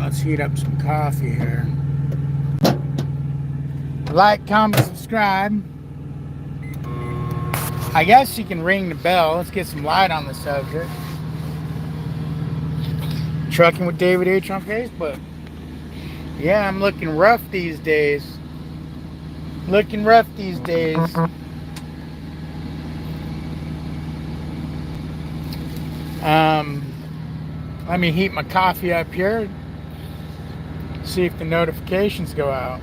Let's heat up some coffee here. Like, comment, subscribe. I guess you can ring the bell. Let's get some light on the subject. Trucking with David H on Facebook. Yeah, I'm looking rough these days. Looking rough these days. Let me heat my coffee up here. See if the notifications go out.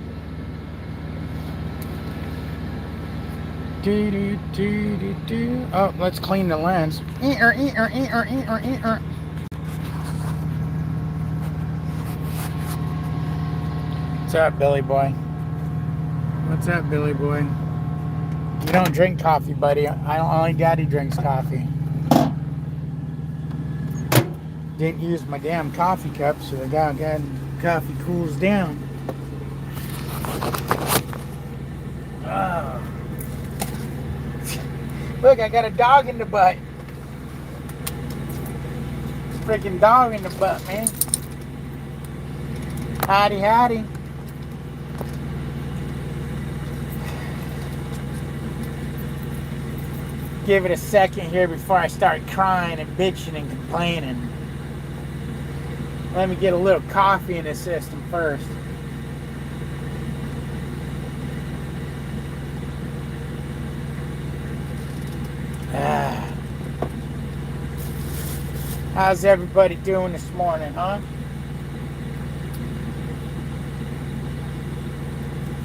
Oh, let's clean the lens. What's up, Billy boy? What's up, Billy boy? You don't drink coffee, buddy. Only Daddy drinks coffee. Didn't use my damn coffee cup, so the goddamn coffee cools down. Oh. Look, I got a dog in the butt. Freaking dog in the butt, man. Howdy, howdy. Give it a second here before I start crying and bitching and complaining. Let me get a little coffee in the system first. How's everybody doing this morning, huh?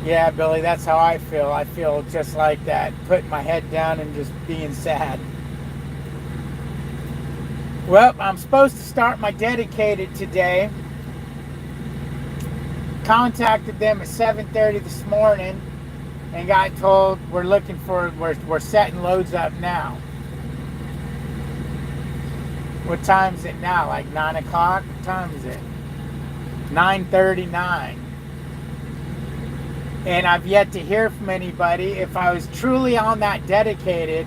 Yeah, Billy, that's how I feel. I feel just like that, putting my head down and just being sad. Well, I'm supposed to start my dedicated today. Contacted them at 7:30 this morning and got told we're setting loads up now. What time is it now? Like 9 o'clock? What time is it? 9:39. And I've yet to hear from anybody. If I was truly on that dedicated,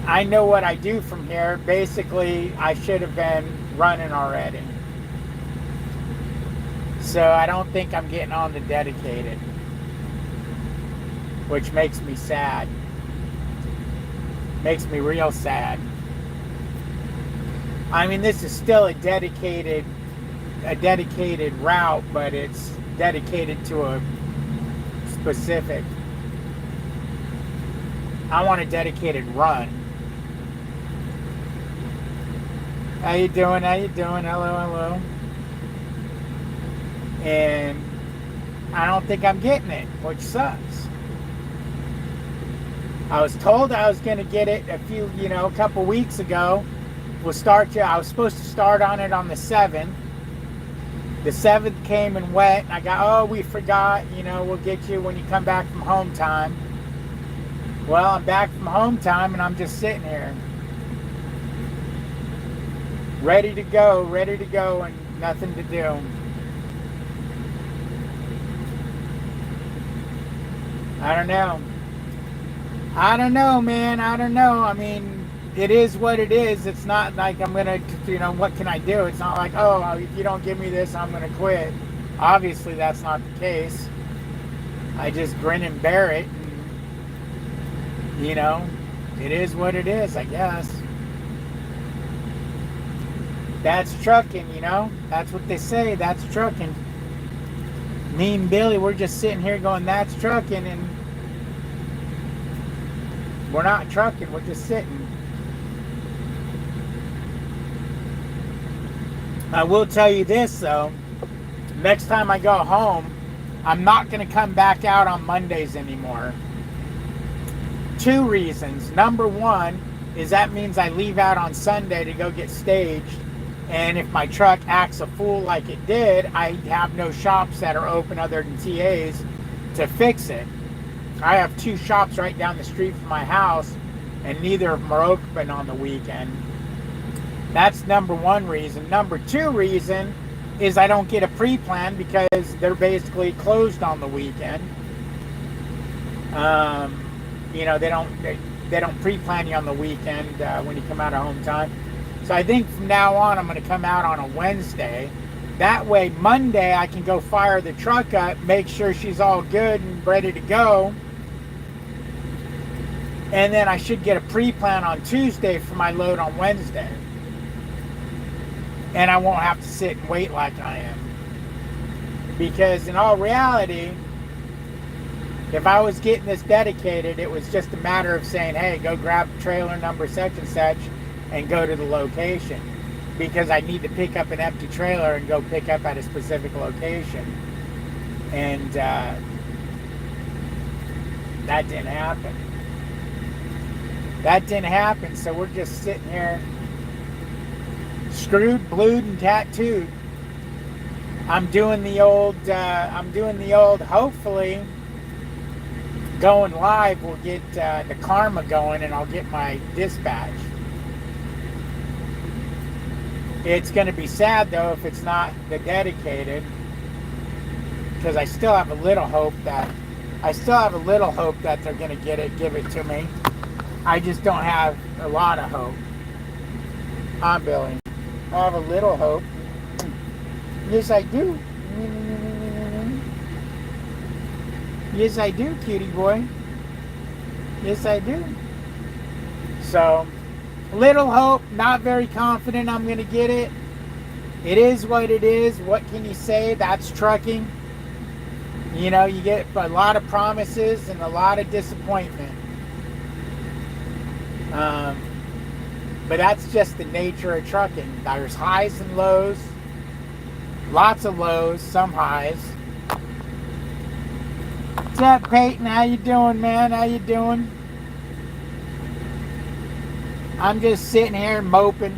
I know what I do from here. Basically, I should have been running already. So I don't think I'm getting on the dedicated, which makes me sad. Makes me real sad. I mean, this is still a dedicated route, but it's dedicated to a specific. I want a dedicated run. How you doing? How you doing? Hello, hello. And I don't think I'm getting it, which sucks. I was told I was going to get it a couple weeks ago. I was supposed to start on it on the 7th. The 7th came and went. I got, we forgot, we'll get you when you come back from home time. Well, I'm back from home time and I'm just sitting here. Ready to go and nothing to do. I don't know, man. I don't know. I mean, it is what it is. It's not like I'm going to, what can I do? It's not like, if you don't give me this, I'm going to quit. Obviously, that's not the case. I just grin and bear it. And, it is what it is, I guess. That's trucking, That's what they say. That's trucking. Me and Billy, we're just sitting here going, that's trucking, and we're not trucking, we're just sitting. I will tell you this, though. Next time I go home, I'm not going to come back out on Mondays anymore. 2 reasons. Number 1 is that means I leave out on Sunday to go get staged. And if my truck acts a fool like it did, I have no shops that are open other than TA's to fix it. I have 2 shops right down the street from my house, and neither of them are open on the weekend. That's number 1 reason. Number 2 reason is I don't get a pre-plan because they're basically closed on the weekend. They don't pre-plan you on the weekend when you come out of home time. So I think from now on, I'm going to come out on a Wednesday. That way, Monday, I can go fire the truck up, make sure she's all good and ready to go. And then I should get a pre-plan on Tuesday for my load on Wednesday. And I won't have to sit and wait like I am. Because in all reality, if I was getting this dedicated, it was just a matter of saying, hey, go grab trailer number such and such and go to the location. Because I need to pick up an empty trailer and go pick up at a specific location. And that didn't happen. That didn't happen, so we're just sitting here screwed, blued, and tattooed. I'm doing the old, hopefully, going live will get the karma going and I'll get my dispatch. It's going to be sad, though, if it's not the dedicated, because I still have a little hope that, they're going to give it to me. I just don't have a lot of hope. I'm Billy. I have a little hope. Yes, I do. Yes, I do, cutie boy. Yes, I do. So, little hope. Not very confident I'm going to get it. It is what it is. What can you say? That's trucking. You know, you get a lot of promises and a lot of disappointment. But that's just the nature of trucking. There's highs and lows. Lots of lows, some highs. What's up, Peyton? How you doing, man? How you doing? I'm just sitting here moping.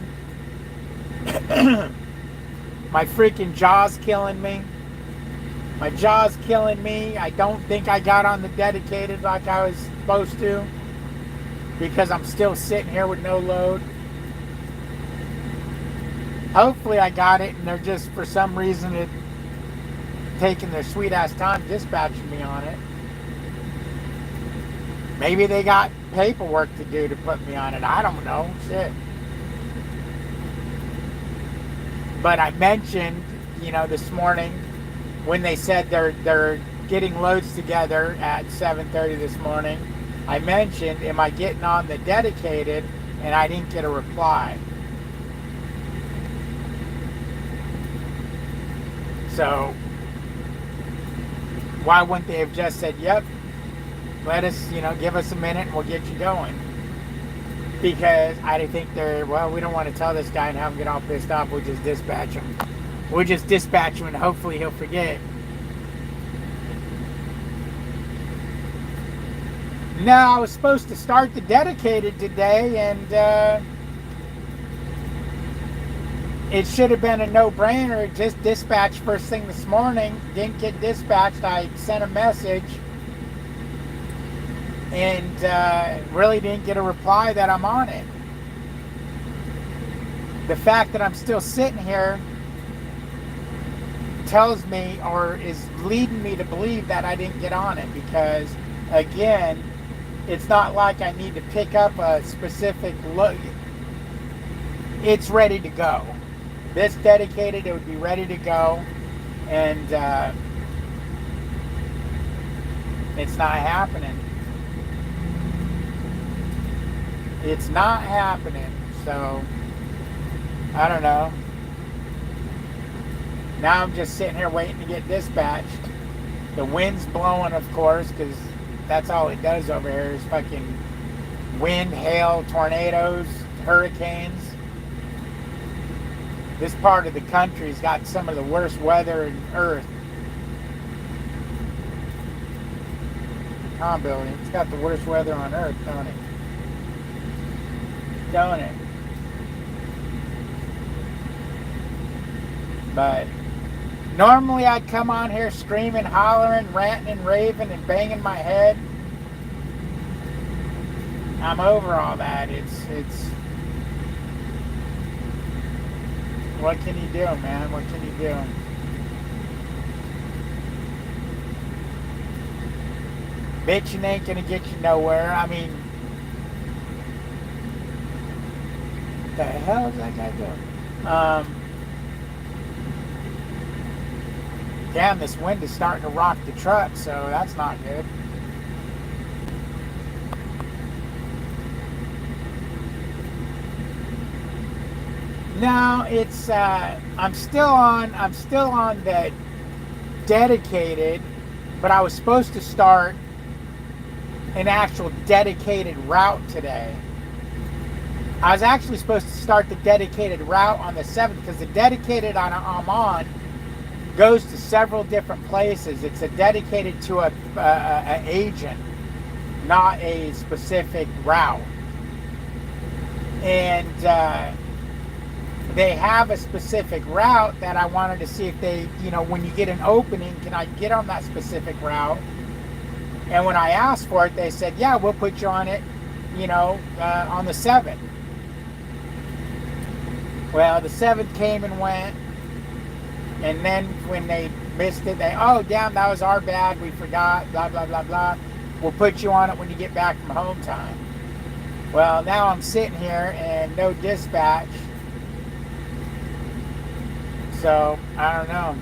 My freaking jaw's killing me. My jaw's killing me. I don't think I got on the dedicated like I was supposed to, because I'm still sitting here with no load. Hopefully I got it and they're just, for some reason, taking their sweet ass time dispatching me on it. Maybe they got paperwork to do to put me on it. I don't know. Shit. But I mentioned, this morning when they said they're getting loads together at 7:30 this morning, I mentioned, am I getting on the dedicated? And I didn't get a reply. So, why wouldn't they have just said, yep, let us, give us a minute and we'll get you going? Because I think we don't want to tell this guy and have him get all pissed off. We'll just dispatch him. We'll just dispatch him and hopefully he'll forget. No, I was supposed to start the dedicated today, and it should have been a no-brainer. Just dispatched first thing this morning. Didn't get dispatched. I sent a message and really didn't get a reply that I'm on it. The fact that I'm still sitting here tells me, or is leading me to believe, that I didn't get on it, because, again, it's not like I need to pick up a specific load. It's ready to go. This dedicated, it would be ready to go. And it's not happening. It's not happening. So, I don't know. Now I'm just sitting here waiting to get dispatched. The wind's blowing, of course, because that's all it does over here is fucking wind, hail, tornadoes, hurricanes. This part of the country's got some of the worst weather on earth. Come on, Billy. It's got the worst weather on earth, don't it? Don't it? But normally I'd come on here screaming, hollering, ranting and raving and banging my head. I'm over all that. It's what can you do, man? What can you do? Bitching ain't gonna get you nowhere. I mean, The hell is that guy doing? Damn, this wind is starting to rock the truck, so that's not good. No, it's I'm still on the dedicated, but I was supposed to start an actual dedicated route today. I was actually supposed to start the dedicated route on the 7th because the dedicated I'm on goes to several different places. It's a dedicated to a agent, not a specific route. And they have a specific route that I wanted to see if they, when you get an opening, can I get on that specific route? And when I asked for it, they said, yeah, we'll put you on it, on the 7th. Well, the 7th came and went. And then when they missed it, oh, damn, that was our bad. We forgot, blah, blah, blah, blah. We'll put you on it when you get back from home time. Well, now I'm sitting here and no dispatch. So, I don't know.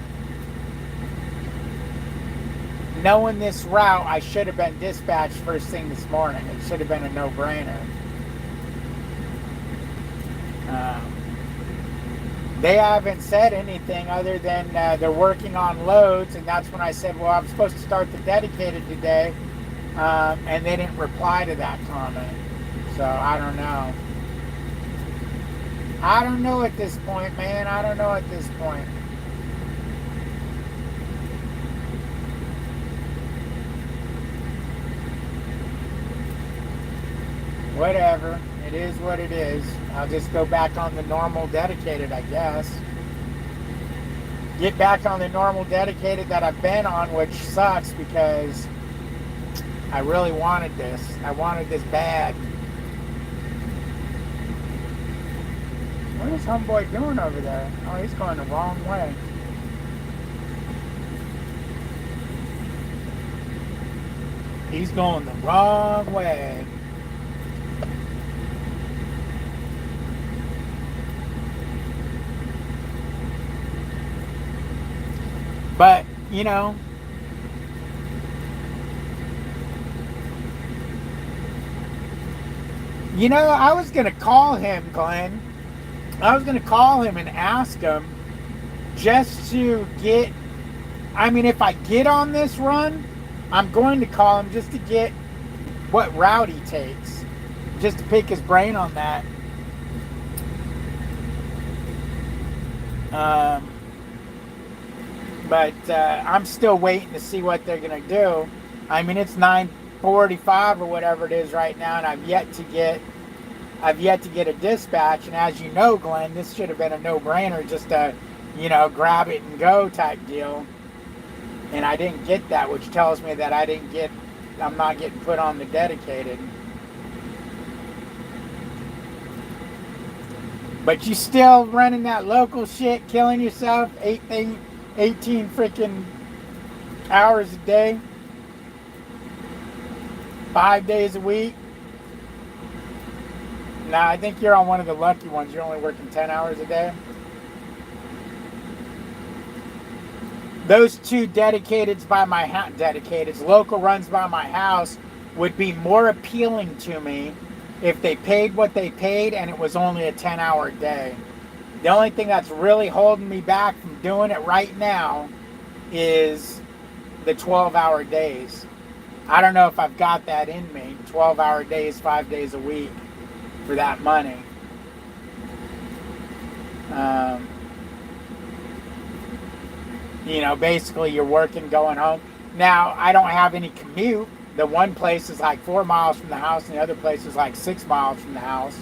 Knowing this route, I should have been dispatched first thing this morning. It should have been a no-brainer. They haven't said anything other than they're working on loads, and that's when I said, well, I'm supposed to start the dedicated today, and they didn't reply to that comment. So, I don't know. I don't know at this point, man. I don't know at this point. Whatever. It is what it is. I'll just go back on the normal dedicated, I guess. Get back on the normal dedicated that I've been on, which sucks because I really wanted this. I wanted this bad. What is homeboy doing over there? Oh, he's going the wrong way. He's going the wrong way. But, I was going to call him, Glenn. I was going to call him and ask him just to get, if I get on this run, I'm going to call him just to get what route he takes, just to pick his brain on that. But I'm still waiting to see what they're going to do. It's 9:45 or whatever it is right now, and I've yet to get a dispatch. And as you know, Glenn, this should have been a no-brainer, just a, grab it and go type deal. And I didn't get that, which tells me that I'm not getting put on the dedicated. But you still running that local shit, killing yourself, 18 freaking hours a day, 5 days a week. Nah, I think you're on one of the lucky ones. You're only working 10 hours a day. Those two local runs by my house would be more appealing to me if they paid what they paid and it was only a 10-hour day. The only thing that's really holding me back from doing it right now is the 12-hour days. I don't know if I've got that in me. 12-hour days, 5 days a week for that money. Basically you're working, going home. Now, I don't have any commute. The one place is like 4 miles from the house, and the other place is like 6 miles from the house.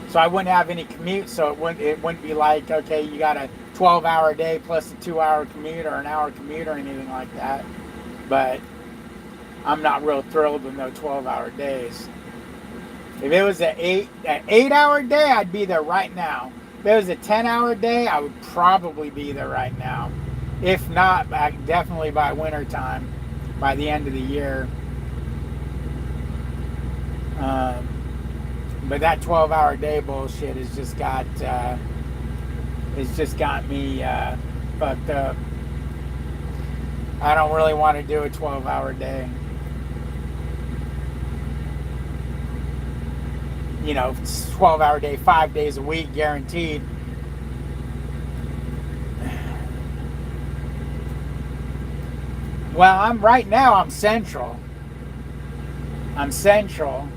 So I wouldn't have any commute, so it wouldn't be like, okay, you got a 12-hour day plus a 2-hour commute or an hour commute or anything like that. But I'm not real thrilled with no 12-hour days. If it was an 8-hour day, I'd be there right now. If it was a 10-hour day, I would probably be there right now. If not, definitely by winter time, by the end of the year. But that 12-hour day bullshit has just got me fucked up. I don't really want to do a 12-hour day. You know, 12-hour day, 5 days a week, guaranteed. Well, I'm central. I'm central.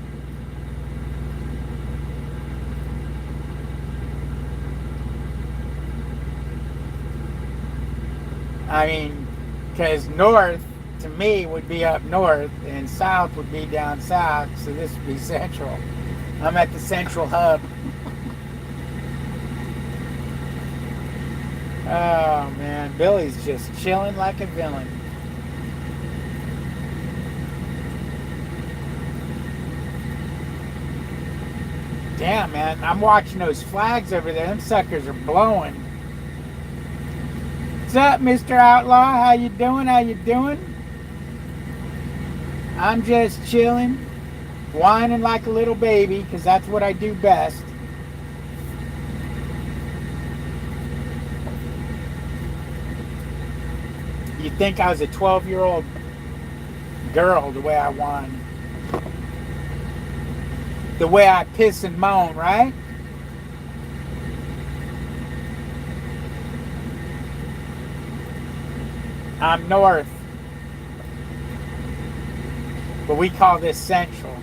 I mean, because north to me would be up north and south would be down south, so this would be central. I'm at the central hub. Oh man, Billy's just chilling like a villain. Damn, man, I'm watching those flags over there. Them suckers are blowing. What's up, Mr. Outlaw? How you doing? How you doing? I'm just chilling, whining like a little baby, because that's what I do best. You'd think I was a 12-year-old girl the way I whine. The way I piss and moan, right? I'm north. But we call this central.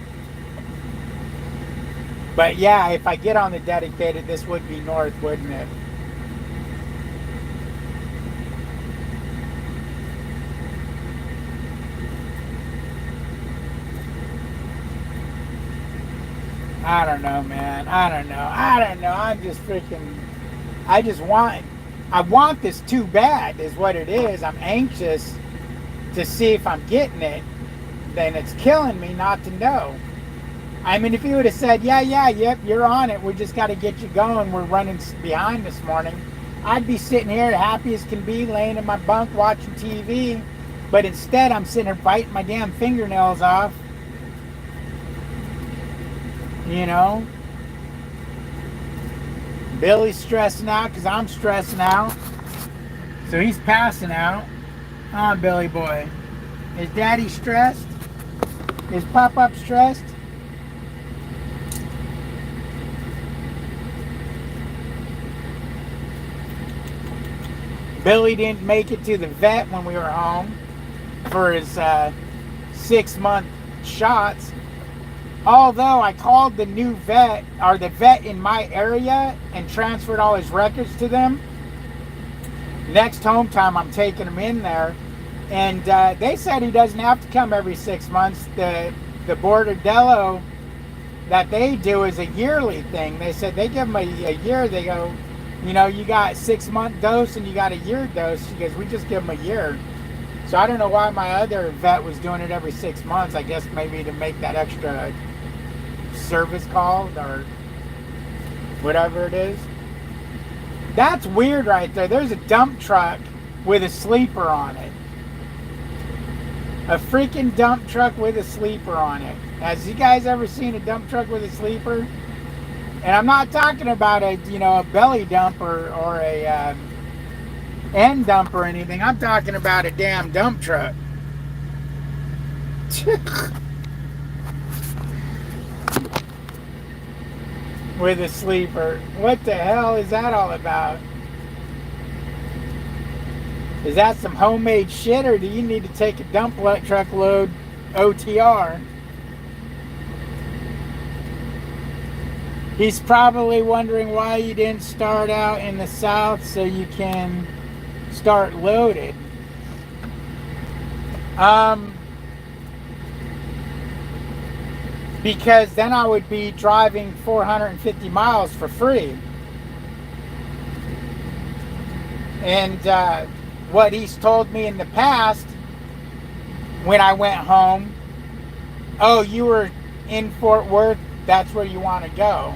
But yeah, if I get on the dedicated, this would be north, wouldn't it? I don't know, man. I don't know. I'm just freaking... I want this too bad is what it is. I'm anxious to see if I'm getting it. Then it's killing me not to know. I mean, if you would have said, yep, you're on it. We just got to get you going. We're running behind this morning. I'd be sitting here happy as can be, laying in my bunk watching TV. But instead, I'm sitting here biting my damn fingernails off. You know? Billy's stressing out because I'm stressing out. So he's passing out. Come on, Billy boy. Is Daddy stressed? Is Pop-Up stressed? Billy didn't make it to the vet when we were home for his 6-month shots. Although I called the new vet, or the vet in my area, and transferred all his records to them. Next home time, I'm taking him in there. And they said he doesn't have to come every 6 months. The Bordello that they do is a yearly thing. They said they give him a year. They go, you know, you got a 6-month dose and you got a year dose. She goes, we just give him a year. So I don't know why my other vet was doing it every 6 months. I guess maybe to make that extra service call or whatever it is. That's weird right there. There's a dump truck with a sleeper on it. A freaking dump truck with a sleeper on it. Has you guys ever seen a dump truck with a sleeper? And I'm not talking about a belly dump or a end dump or anything. I'm talking about a damn dump truck. With a sleeper. What the hell is that all about? Is that some homemade shit, or do you need to take a dump truck load OTR? He's probably wondering why you didn't start out in the south so you can start loaded. Because then I would be driving 450 miles for free. And what he's told me in the past, when I went home, oh, you were in Fort Worth, that's where you want to go.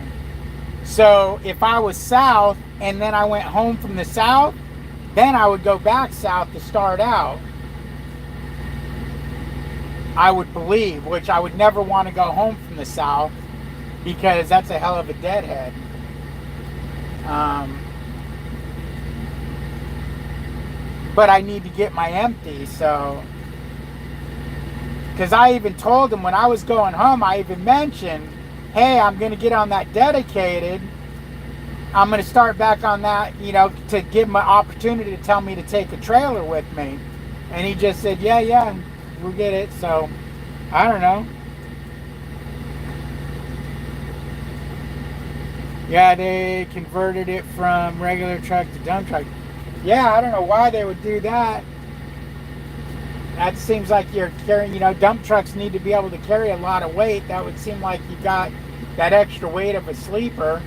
So if I was south and then I went home from the south, then I would go back south to start out. I would believe, which I would never want to go home from the south because that's a hell of a deadhead. But I need to get my empty, so, because I even told him when I was going home, I even mentioned, hey, I'm going to get on that dedicated. I'm going to start back on that, you know, to give him an opportunity to tell me to take a trailer with me. And he just said, yeah, we'll get it. So, I don't know. Yeah, they converted it from regular truck to dump truck. Yeah, I don't know why they would do that. That seems like you're carrying, you know, dump trucks need to be able to carry a lot of weight. That would seem like you got that extra weight of a sleeper.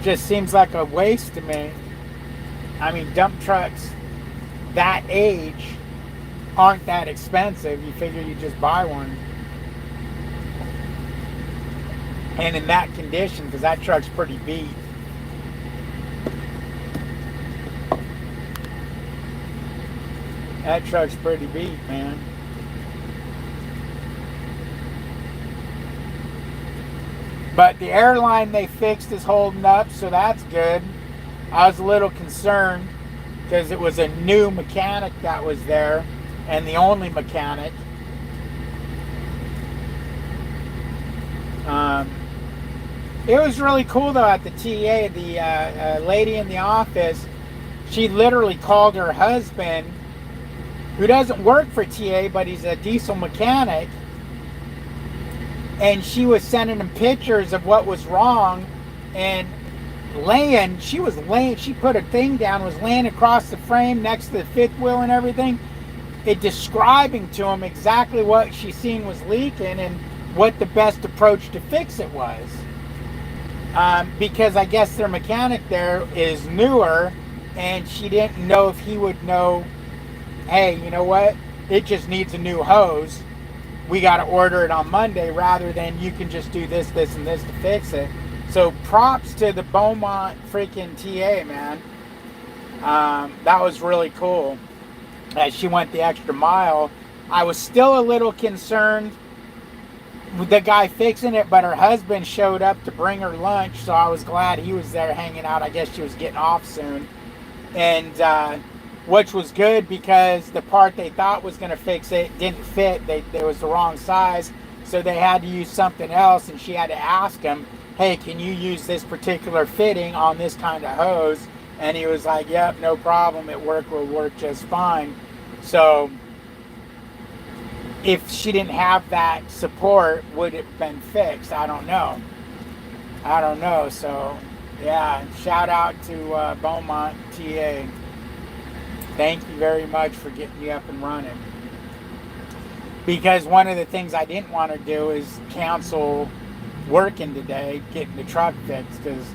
Just seems like a waste to me. I mean, dump trucks that age aren't that expensive. You figure you just buy one. And in that condition, because that truck's pretty beat. That truck's pretty beat, man. But the airline they fixed is holding up, so that's good. I was a little concerned because it was a new mechanic that was there, and the only mechanic. It was really cool though at the TA. The lady in the office, she literally called her husband, who doesn't work for TA, but he's a diesel mechanic, and she was sending him pictures of what was wrong, and she put a thing down, was laying across the frame next to the fifth wheel and everything, describing to him exactly what she seen was leaking and what the best approach to fix it was. Because I guess their mechanic there is newer, and she didn't know if he would know, hey, you know what, it just needs a new hose. We got to order it on Monday, rather than you can just do this, this, and this to fix it. So props to the Bowmont freaking TA, man. That was really cool. She went the extra mile. I was still a little concerned with the guy fixing it, but her husband showed up to bring her lunch, so I was glad he was there hanging out. I guess she was getting off soon. And which was good, because the part they thought was going to fix it didn't fit. It was the wrong size, so they had to use something else, and she had to ask him, hey, can you use this particular fitting on this kind of hose? And he was like, yep, no problem, will work just fine. So if she didn't have that support, would it have been fixed? I don't know. So yeah, shout out to Bowmont TA. Thank you very much for getting me up and running. Because one of the things I didn't want to do is cancel working today, getting the truck fixed, because,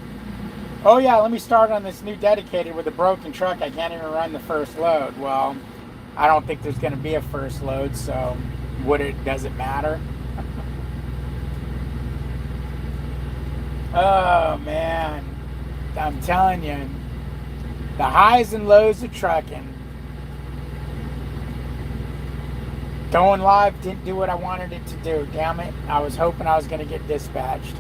oh yeah, let me start on this new dedicated with a broken truck. I can't even run the first load. Well, I don't think there's going to be a first load, so does it matter? Oh man, I'm telling you, the highs and lows of trucking. Going live didn't do what I wanted it to do. Damn it. I was hoping I was going to get dispatched.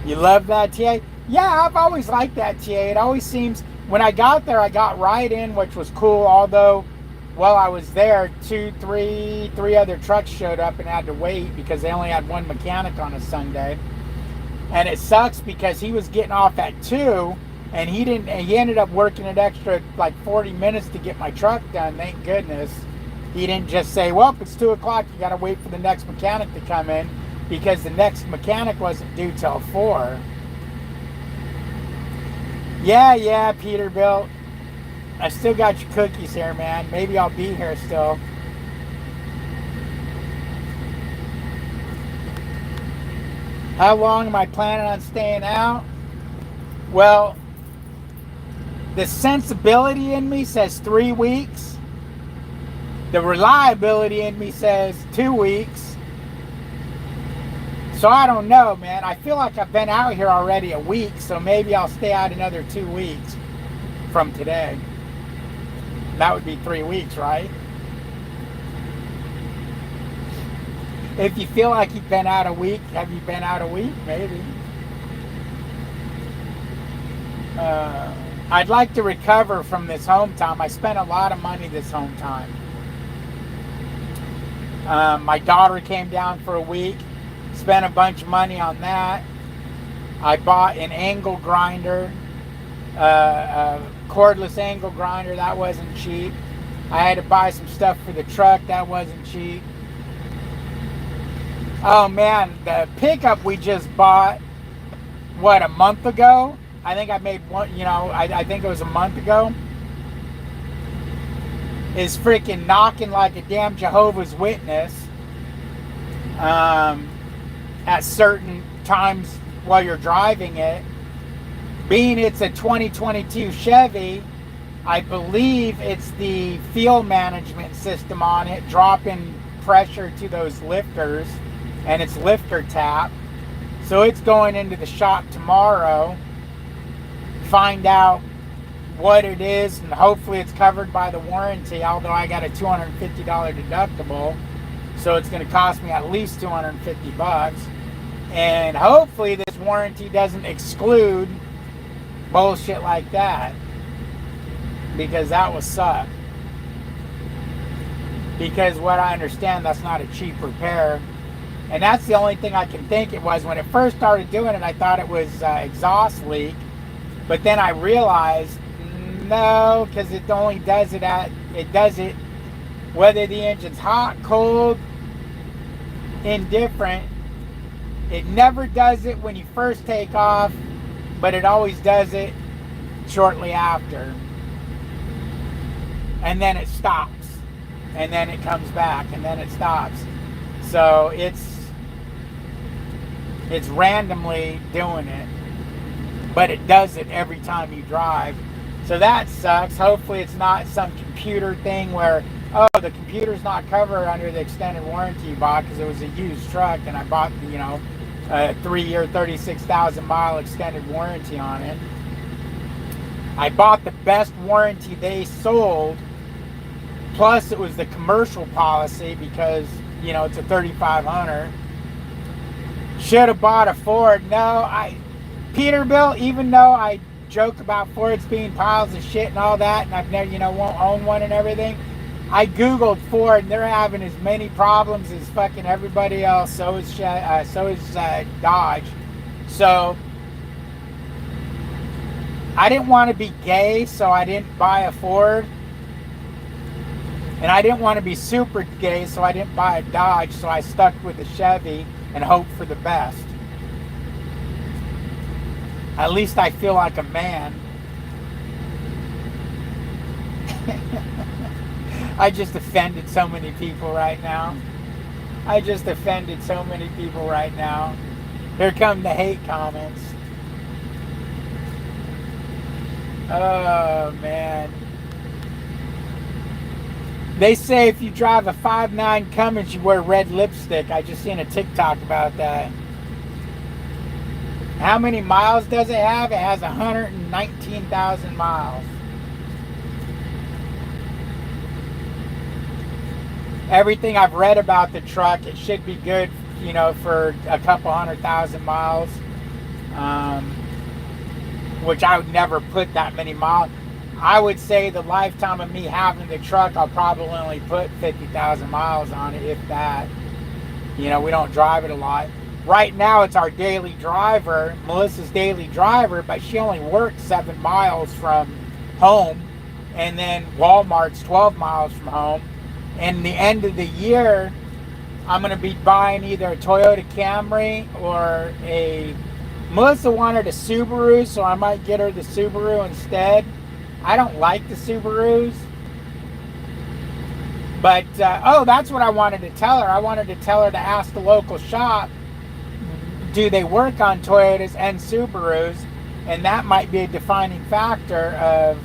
You love that TA? Yeah, I've always liked that TA. It always seems, when I got there, I got right in, which was cool. Although, while I was there, three other trucks showed up and had to wait because they only had one mechanic on a Sunday. And it sucks because he was getting off at 2, and he ended up working an extra like 40 minutes to get my truck done. Thank goodness. He didn't just say, well, it's 2 o'clock, you got to wait for the next mechanic to come in, because the next mechanic wasn't due till 4. Yeah, Peterbilt. I still got your cookies here, man. Maybe I'll be here still. How long am I planning on staying out? Well, the sensibility in me says 3 weeks. The reliability in me says 2 weeks. So I don't know, man. I feel like I've been out here already a week, so maybe I'll stay out another 2 weeks from today. That would be 3 weeks, right? If you feel like you've been out a week, have you been out a week? Maybe. I'd like to recover from this home time. I spent a lot of money this home time. My daughter came down for a week, spent a bunch of money on that. I bought an angle grinder, a cordless angle grinder. That wasn't cheap. I had to buy some stuff for the truck. That wasn't cheap. Oh man, the pickup we just bought, what, a month ago? I think I made one, I think it was a month ago. Is freaking knocking like a damn Jehovah's Witness at certain times while you're driving it. Being it's a 2022 Chevy, I believe it's the fuel management system on it, dropping pressure to those lifters, and it's lifter tap. So it's going into the shop tomorrow, find out what it is, and hopefully it's covered by the warranty, although I got a $250 deductible, so it's going to cost me at least $250. And hopefully this warranty doesn't exclude bullshit like that, because that would suck. Because what I understand, that's not a cheap repair. And that's the only thing I can think it was. When it first started doing it, I thought it was exhaust leak. But then I realized, no, because it only does it whether the engine's hot, cold, indifferent. It never does it when you first take off, but it always does it shortly after. And then it stops. And then it comes back, and then it stops. So it's randomly doing it, but it does it every time you drive. So that sucks. Hopefully it's not some computer thing where, oh, the computer's not covered under the extended warranty you bought, because it was a used truck and I bought, a 3-year, 36,000 mile extended warranty on it. I bought the best warranty they sold, plus it was the commercial policy, because it's a 3500. Should have bought a Ford. No, Peterbilt, even though I joke about Fords being piles of shit and all that, and I've never, won't own one and everything, I googled Ford, and they're having as many problems as fucking everybody else. So is Dodge. So I didn't want to be gay, so I didn't buy a Ford. And I didn't want to be super gay, so I didn't buy a Dodge, so I stuck with the Chevy and hoped for the best. At least I feel like a man. I just offended so many people right now. Here come the hate comments. Oh, man. They say if you drive a 5.9 Cummins, you wear red lipstick. I just seen a TikTok about that. How many miles does it have? It has 119,000 miles. Everything I've read about the truck, it should be good, for a couple 100,000 miles. Which I would never put that many miles. I would say the lifetime of me having the truck, I'll probably only put 50,000 miles on it, if that. We don't drive it a lot. Right now, it's our daily driver, Melissa's daily driver, but she only works 7 miles from home. And then Walmart's 12 miles from home. And the end of the year, I'm going to be buying either a Toyota Camry or Melissa wanted a Subaru, so I might get her the Subaru instead. I don't like the Subarus. But, that's what I wanted to tell her. I wanted to tell her to ask the local shop, do they work on Toyotas and Subarus? And that might be a defining factor of,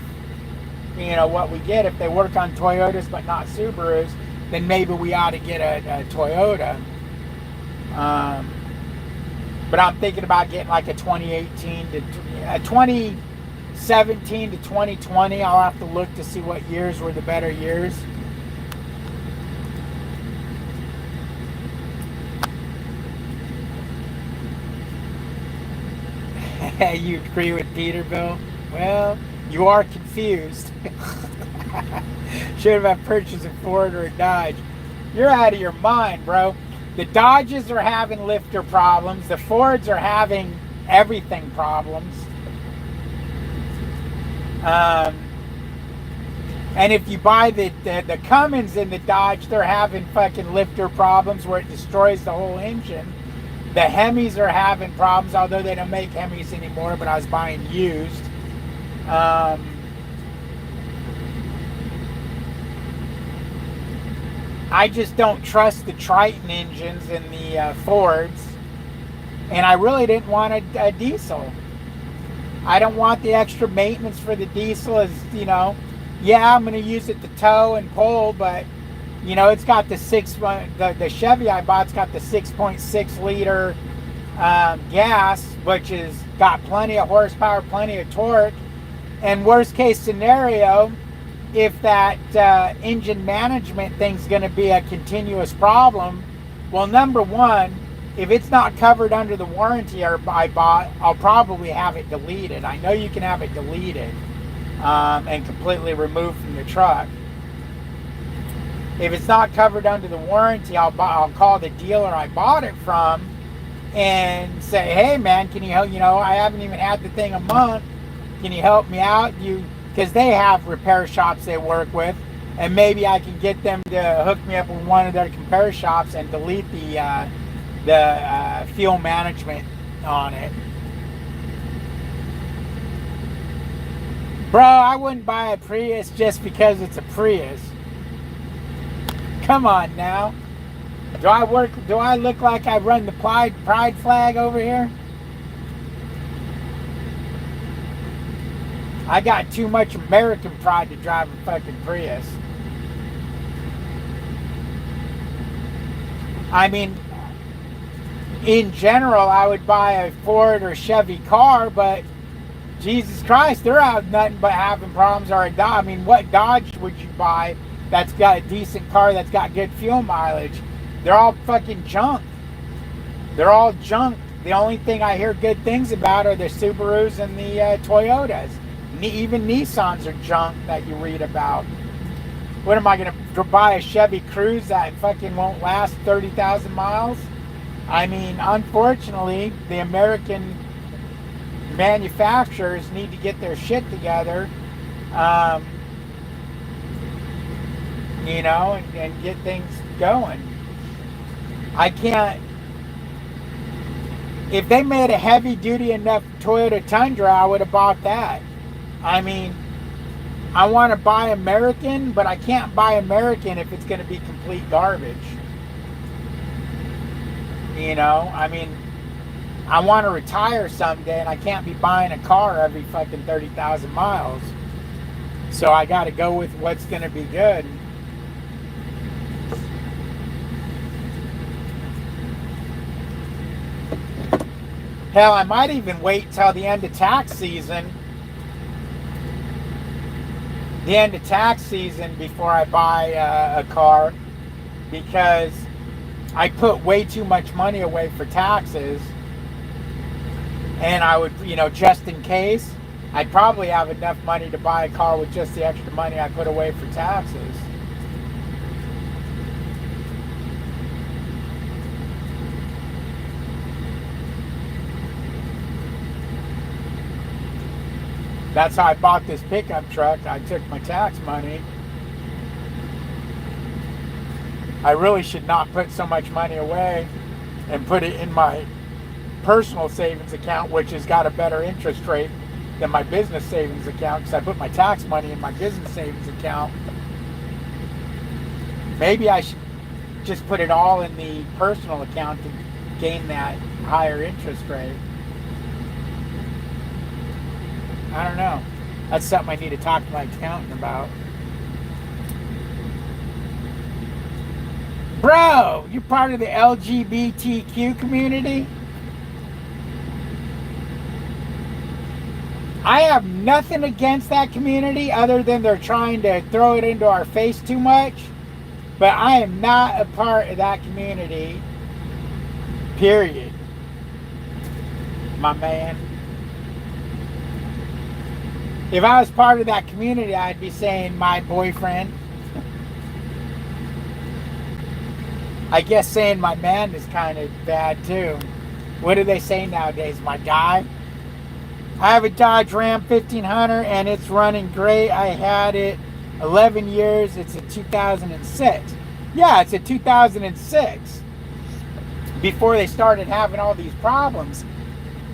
what we get. If they work on Toyotas but not Subarus, then maybe we ought to get a Toyota. But I'm thinking about getting like a 2018 to a 20 2017 to 2020. I'll have to look to see what years were the better years. You agree with Peterbilt? Well, you are confused. Should have purchased a Ford or a Dodge. You're out of your mind, bro. The Dodges are having lifter problems. The Fords are having everything problems. And if you buy the Cummins in the Dodge, they're having fucking lifter problems where it destroys the whole engine. The Hemis are having problems, although they don't make Hemis anymore, but I was buying used. I just don't trust the Triton engines in the Fords, and I really didn't want a diesel. I don't want the extra maintenance for the diesel. As you know, yeah, I'm going to use it to tow and pull, but you know, it's got the the Chevy I bought's got the 6.6 liter gas, which is got plenty of horsepower, plenty of torque. And worst case scenario, if that engine management thing's going to be a continuous problem, well, number one, if it's not covered under the warranty I bought, I'll probably have it deleted. I know you can have it deleted and completely removed from the truck. If it's not covered under the warranty, I'll call the dealer I bought it from and say, hey man, can you help? You know, I haven't even had the thing a month. Can you help me out? Because they have repair shops they work with, and maybe I can get them to hook me up with one of their repair shops and delete the fuel management on it. Bro, I wouldn't buy a Prius just because it's a Prius. Come on now. Do I look like I run the pride flag over here? I got too much American pride to drive a fucking Prius. I mean, in general, I would buy a Ford or Chevy car, but Jesus Christ, they're out nothing but having problems. Or a Dodge. I mean, what Dodge would you buy that's got a decent car that's got good fuel mileage? They're all fucking junk. They're all junk. The only thing I hear good things about are the Subarus and the Toyotas. Even Nissans are junk that you read about. What am I going to buy, a Chevy Cruze that fucking won't last 30,000 miles? I mean, unfortunately, the American manufacturers need to get their shit together, you know, and get things going. I can't. If they made a heavy duty enough Toyota Tundra, I would have bought that. I mean, I want to buy American, but I can't buy American if it's going to be complete garbage. You know, I mean, I want to retire someday, and I can't be buying a car every fucking 30,000 miles. So I got to go with what's going to be good. Hell, I might even wait till the end of tax season. Before I buy a car, because I put way too much money away for taxes, and I would, you know, just in case, I'd probably have enough money to buy a car with just the extra money I put away for taxes. That's how I bought this pickup truck. I took my tax money. I really should not put so much money away and put it in my personal savings account, which has got a better interest rate than my business savings account, because I put my tax money in my business savings account. Maybe I should just put it all in the personal account to gain that higher interest rate. I don't know. That's something I need to talk to my accountant about. Bro, you part of the LGBTQ community? I have nothing against that community other than they're trying to throw it into our face too much. But I am not a part of that community. Period. My man. If I was part of that community, I'd be saying my boyfriend. I guess saying my man is kind of bad too. What do they say nowadays? My guy? I have a Dodge Ram 1500 and it's running great. I had it 11 years. It's a 2006. Yeah, it's a 2006. Before they started having all these problems.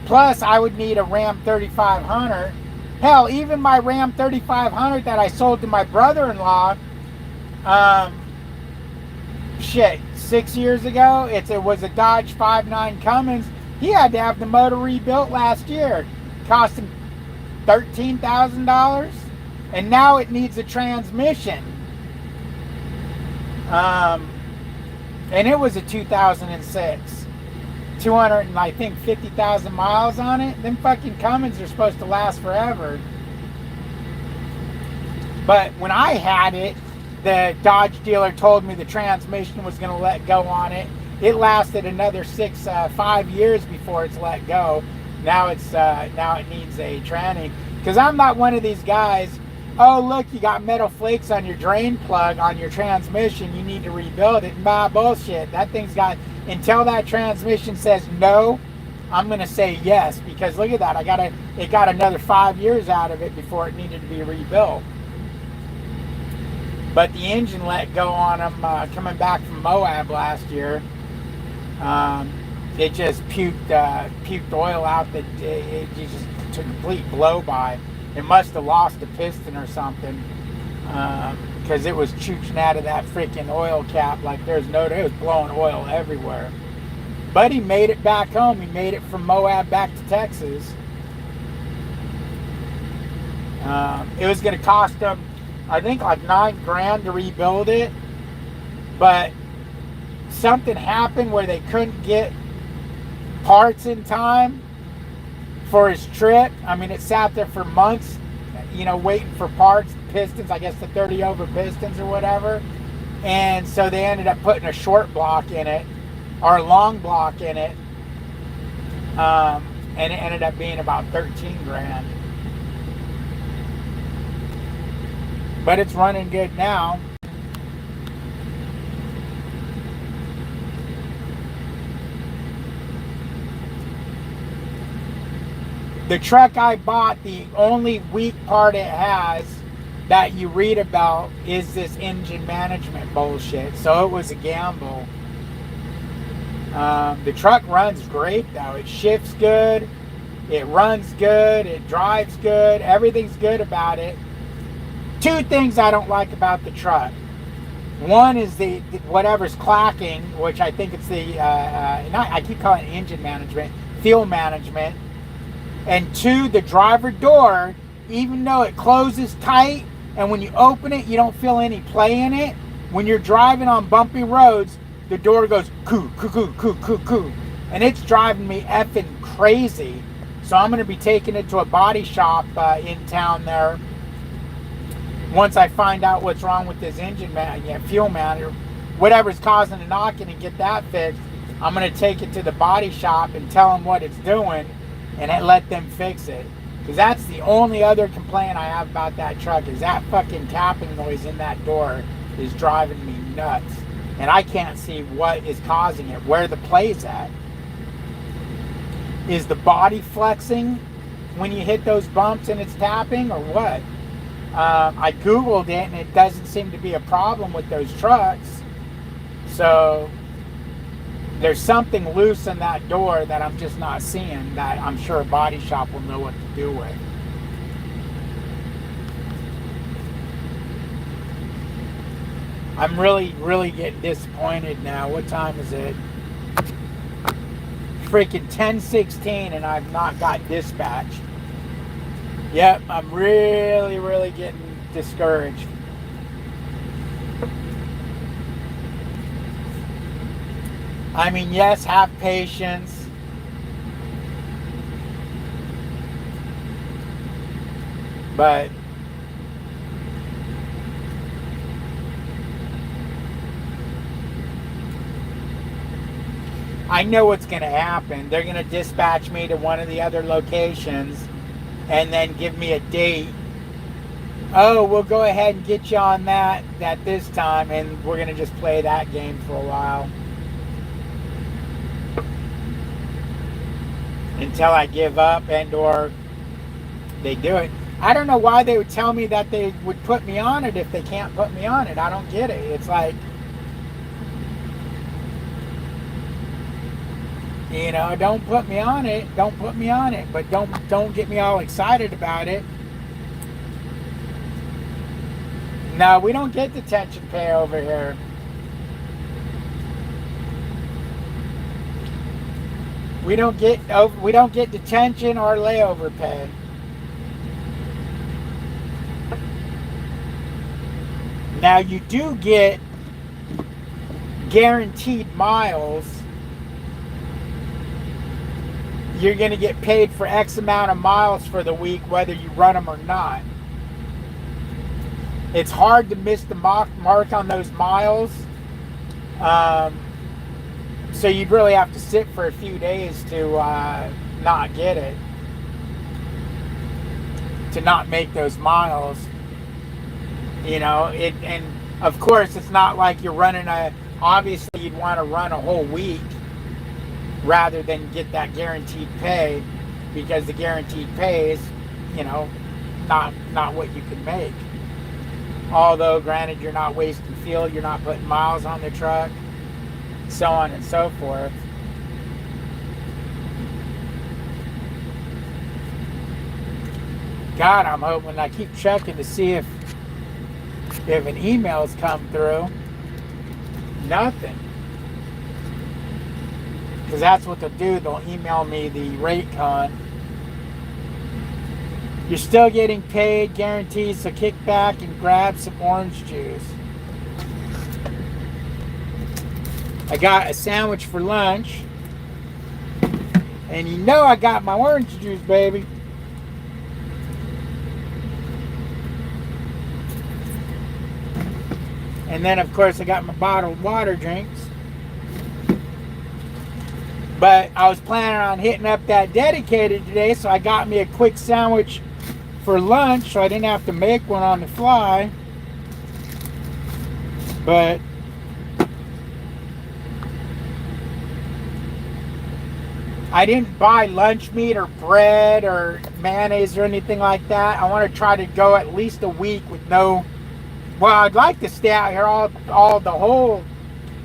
Plus, I would need a Ram 3500. Hell, even my Ram 3500 that I sold to my brother-in-law, 6 years ago, it was a Dodge 5.9 Cummins. He had to have the motor rebuilt last year. Cost him $13,000. And now it needs a transmission. And it was a 2006. 50,000 miles on it. Them fucking Cummins are supposed to last forever. But when I had it, the Dodge dealer told me the transmission was going to let go on it. It lasted another 5 years before it's let go. Now it needs a tranny. Because I'm not one of these guys. Oh, look, you got metal flakes on your drain plug on your transmission. You need to rebuild it. Nah, bullshit. That thing's got, until that transmission says no, I'm going to say yes. Because look at that. It got another 5 years out of it before it needed to be rebuilt. But the engine let go on them coming back from Moab last year. It just puked oil out. That it just took a complete blow by. It must have lost a piston or something, because it was chooching out of that freaking oil cap like it was blowing oil everywhere. But he made it back home. He made it from Moab back to Texas. It was going to cost him, I think, like $9,000 to rebuild it. But something happened where they couldn't get parts in time for his trip. I mean, it sat there for months, waiting for parts, pistons, I guess the 30 over pistons or whatever. And so they ended up putting a short block in it, or a long block in it. And it ended up being about $13,000. But it's running good now. The truck I bought, the only weak part it has that you read about is this engine management bullshit. So it was a gamble. The truck runs great though. It shifts good. It runs good. It drives good. Everything's good about it. Two things I don't like about the truck. One is the whatever's clacking, which I think it's I keep calling it engine management, fuel management. And two, the driver door, even though it closes tight, and when you open it, you don't feel any play in it. When you're driving on bumpy roads, the door goes coo, coo, coo, coo, coo, coo. And it's driving me effing crazy. So I'm going to be taking it to a body shop in town there. Once I find out what's wrong with this engine fuel manager, whatever's causing the knocking, and get that fixed, I'm going to take it to the body shop and tell them what it's doing. And let them fix it. Because that's the only other complaint I have about that truck, is that fucking tapping noise in that door is driving me nuts. And I can't see what is causing it, where the play's at. Is the body flexing when you hit those bumps and it's tapping, or what? I Googled it and it doesn't seem to be a problem with those trucks. So there's something loose in that door that I'm just not seeing, that I'm sure a body shop will know what to do with. I'm really, really getting disappointed now. What time is it? Freaking 10:16 and I've not got dispatched. Yep, I'm really, really getting discouraged. I mean, yes, have patience. But I know what's going to happen. They're going to dispatch me to one of the other locations and then give me a date. Oh, we'll go ahead and get you on that this time, and we're going to just play that game for a while until I give up and or they do it. I don't know why they would tell me that they would put me on it if they can't put me on it. I don't get it. It's like, you know, don't put me on it. Don't put me on it. But don't get me all excited about it. No, we don't get detention pay over here. We don't get detention or layover pay. Now you do get guaranteed miles. You're going to get paid for X amount of miles for the week, whether you run them or not. It's hard to miss the mark on those miles. So you'd really have to sit for a few days to not get it. To not make those miles. You know, and of course it's not like you're running obviously you'd want to run a whole week rather than get that guaranteed pay, because the guaranteed pay is, you know, not what you can make. Although granted, you're not wasting fuel, you're not putting miles on the truck, so on and so forth. God, I'm hoping, I keep checking to see if an email's come through. Nothing. Because that's what they'll do. They'll email me the rate con. You're still getting paid, guaranteed, so kick back and grab some orange juice. I got a sandwich for lunch. And you know I got my orange juice, baby. And then, of course, I got my bottled water drinks. But I was planning on hitting up that dedicated today, so I got me a quick sandwich for lunch, so I didn't have to make one on the fly. But I didn't buy lunch meat or bread or mayonnaise or anything like that. I want to try to go at least a week with no... Well, I'd like to stay out here all the whole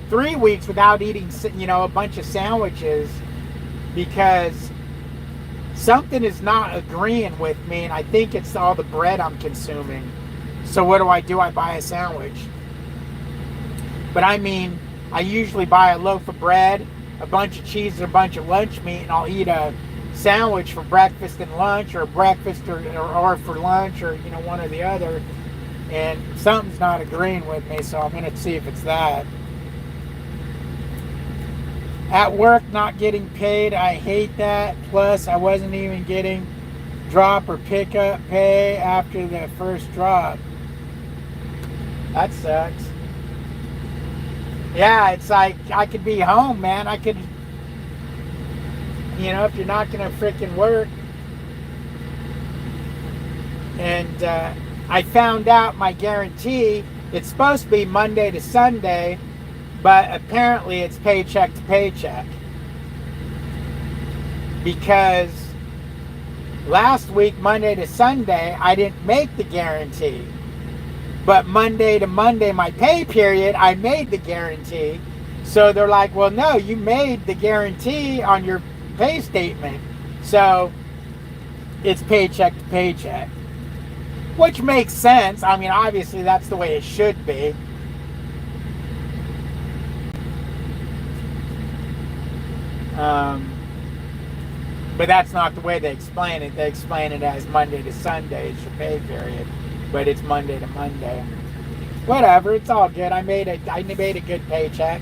3 weeks without eating, you know, a bunch of sandwiches, because something is not agreeing with me, and I think it's all the bread I'm consuming. So what do? I buy a sandwich. But I mean, I usually buy a loaf of bread, a bunch of cheese, and a bunch of lunch meat, and I'll eat a sandwich for breakfast and lunch, or breakfast or for lunch, or, you know, one or the other. And something's not agreeing with me, so I'm going to see if it's that. At work, not getting paid. I hate that. Plus, I wasn't even getting drop or pickup pay after the first drop. That sucks. Yeah, it's like I could be home, man. I could, you know, if you're not going to freaking work. And I found out my guarantee, it's supposed to be Monday to Sunday, but apparently it's paycheck to paycheck. Because last week, Monday to Sunday, I didn't make the guarantee. But Monday to Monday, my pay period, I made the guarantee. So they're like, well, no, you made the guarantee on your pay statement. So it's paycheck to paycheck. Which makes sense. I mean, obviously, that's the way it should be. But that's not the way they explain it. They explain it as Monday to Sunday is your pay period, but it's Monday to Monday. Whatever, it's all good. I made a good paycheck.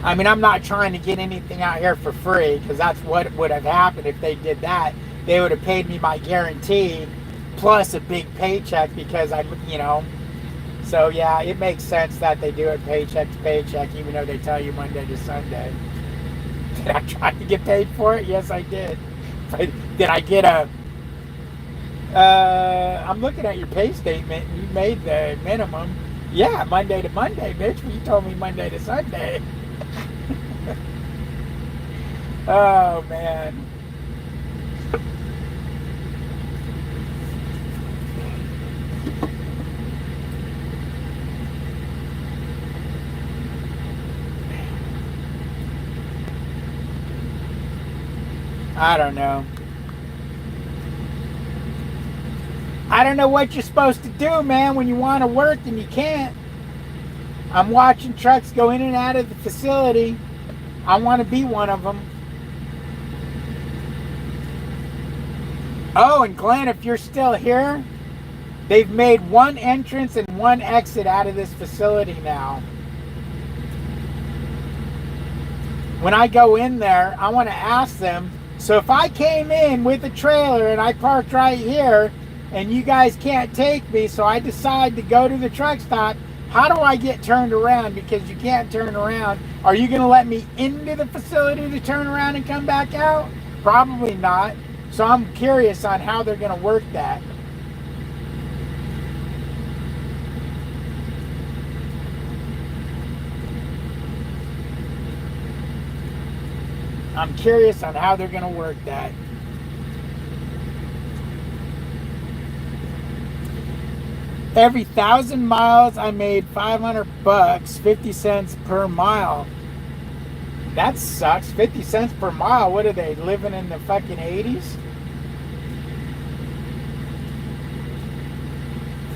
I mean, I'm not trying to get anything out here for free, because that's what would have happened if they did that. They would have paid me my guarantee plus a big paycheck, because so yeah, it makes sense that they do it paycheck to paycheck, even though they tell you Monday to Sunday. Did I try to get paid for it? Yes, I did. But did I get I'm looking at your pay statement, and you made the minimum. Yeah, Monday to Monday, bitch. But you told me Monday to Sunday. Oh, man. I don't know. I don't know what you're supposed to do, man, when you want to work and you can't. I'm watching trucks go in and out of the facility. I want to be one of them. Oh, and Glenn, if you're still here, they've made one entrance and one exit out of this facility now. When I go in there, I want to ask them, so if I came in with a trailer and I parked right here and you guys can't take me, so I decide to go to the truck stop, how do I get turned around? Because you can't turn around. Are you going to let me into the facility to turn around and come back out? Probably not. So I'm curious on how they're going to work that. I'm curious on how they're going to work that. Every 1,000 miles, I made $500, 50 cents per mile. That sucks. 50 cents per mile. What are they, living in the fucking 80s?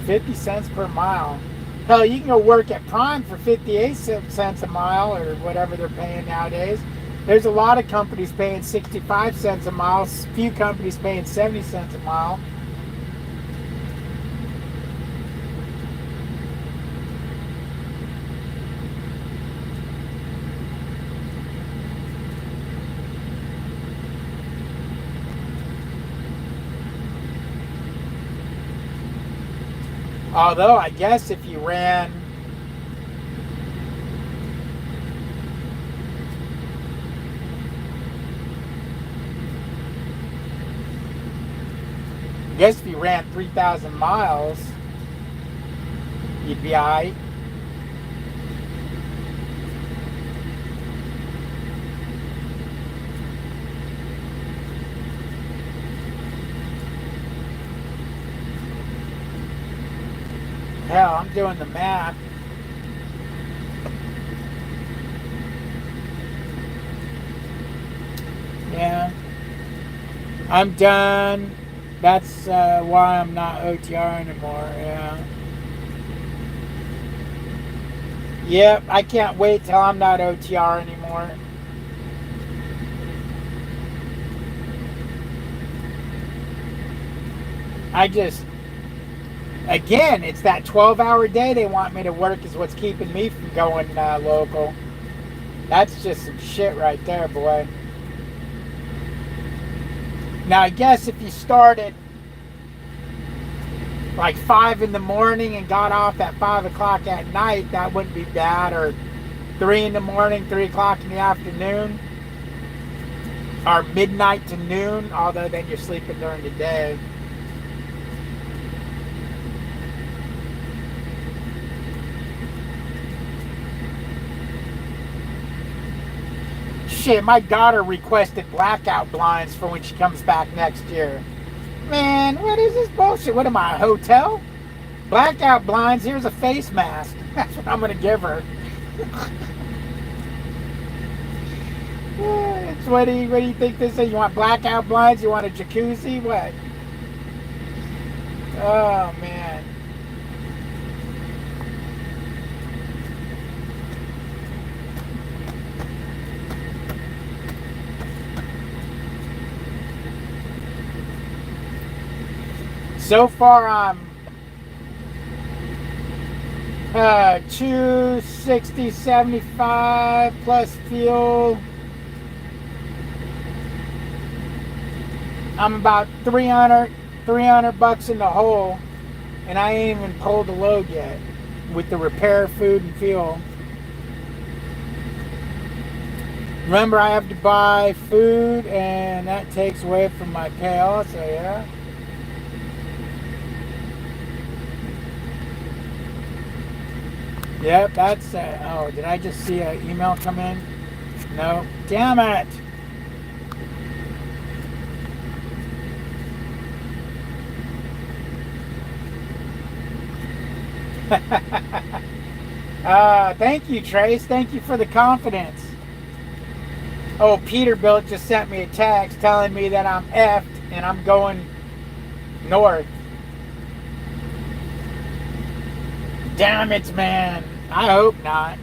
50 cents per mile. Hell, you can go work at Prime for 58 cents a mile, or whatever they're paying nowadays. There's a lot of companies paying 65 cents a mile. Few companies paying 70 cents a mile. Although, I guess if you ran I guess if you ran 3,000 miles, you'd be all right. Hell, I'm doing the math. Yeah. I'm done. That's why I'm not OTR anymore. Yeah. Yep, I can't wait till I'm not OTR anymore. Again, it's that 12-hour day they want me to work is what's keeping me from going local. That's just some shit right there, boy. Now, I guess if you started like 5 in the morning and got off at 5 o'clock at night, that wouldn't be bad. Or 3 in the morning, 3 o'clock in the afternoon, or midnight to noon, although then you're sleeping during the day. Shit, my daughter requested blackout blinds for when she comes back next year. Man, what is this bullshit? What am I, a hotel? Blackout blinds, here's a face mask. That's what I'm going to give her. What do you think this is? You want blackout blinds? You want a jacuzzi? What? Oh, man. So far, $260.75 plus fuel. I'm about 300 bucks in the hole, and I ain't even pulled the load yet with the repair, food, and fuel. Remember, I have to buy food, and that takes away from my pay. So yeah. Yep, that's oh, did I just see an email come in? No. Damn it. Thank you, Trace. Thank you for the confidence. Oh, Peterbilt just sent me a text telling me that I'm effed and I'm going north. Damn it, man. I hope not.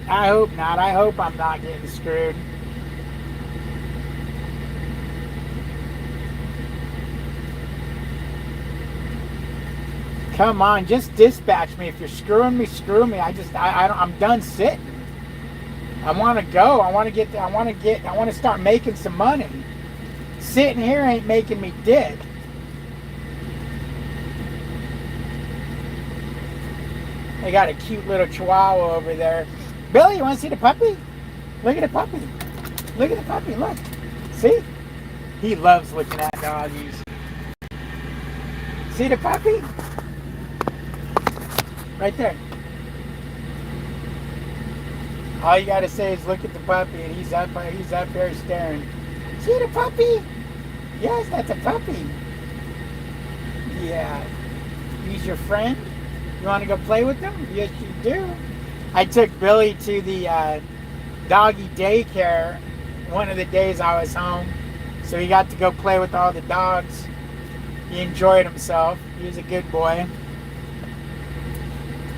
I hope not. I hope I'm not getting screwed. Come on, just dispatch me. If you're screwing me, screw me. I'm done sitting. I want to go. I want to start making some money. Sitting here ain't making me dick. They got a cute little chihuahua over there. Billy, you want to see the puppy? Look at the puppy. Look at the puppy. Look. See? He loves looking at doggies. See the puppy? Right there. All you got to say is look at the puppy, and he's up there staring. See the puppy? Yes, that's a puppy. Yeah. He's your friend? You want to go play with him? Yes, you do. I took Billy to the doggy daycare one of the days I was home. So he got to go play with all the dogs. He enjoyed himself. He was a good boy.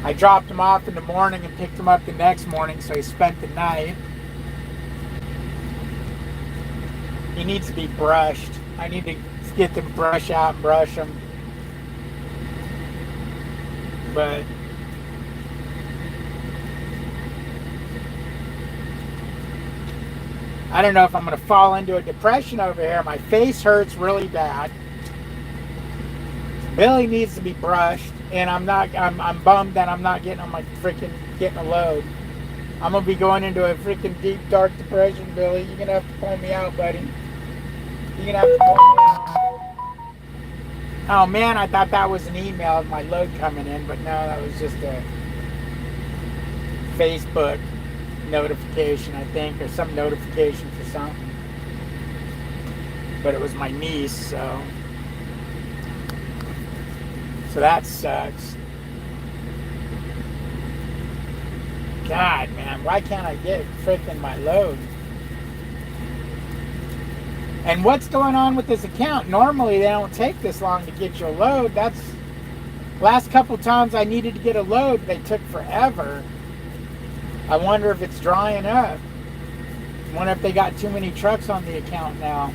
I dropped him off in the morning and picked him up the next morning, so he spent the night. He needs to be brushed. I need to get the brush out and brush him. But I don't know if I'm going to fall into a depression over here. My face hurts really bad. Billy needs to be brushed, and I'm bummed that I'm not getting on my freaking getting a load. I'm going to be going into a freaking deep, dark depression, Billy. You're going to have to pull me out, buddy. You're going to have to pull me out. Oh, man, I thought that was an email of my load coming in, but no, that was just a Facebook notification, I think, or some notification for something. But it was my niece, so that sucks. God, man, why can't I get freaking my load? And what's going on with this account? Normally, they don't take this long to get your load. That's last couple times I needed to get a load, they took forever. I wonder if it's drying up. I wonder if they got too many trucks on the account now.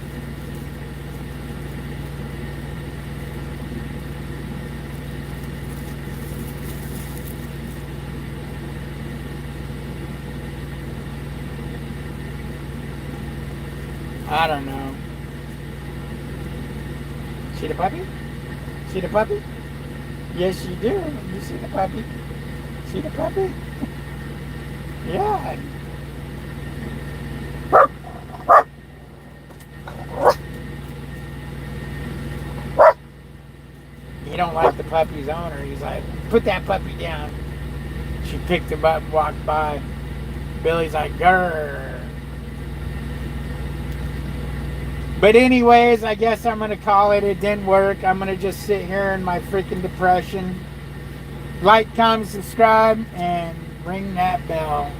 I don't know. See the puppy? See the puppy? Yes, you do. You see the puppy? See the puppy? Yeah. He don't like the puppy's owner. He's like, put that puppy down. She picked him up and walked by. Billy's like, grrr. But anyways, I guess I'm going to call it. It didn't work. I'm going to just sit here in my freaking depression. Like, comment, subscribe, and ring that bell.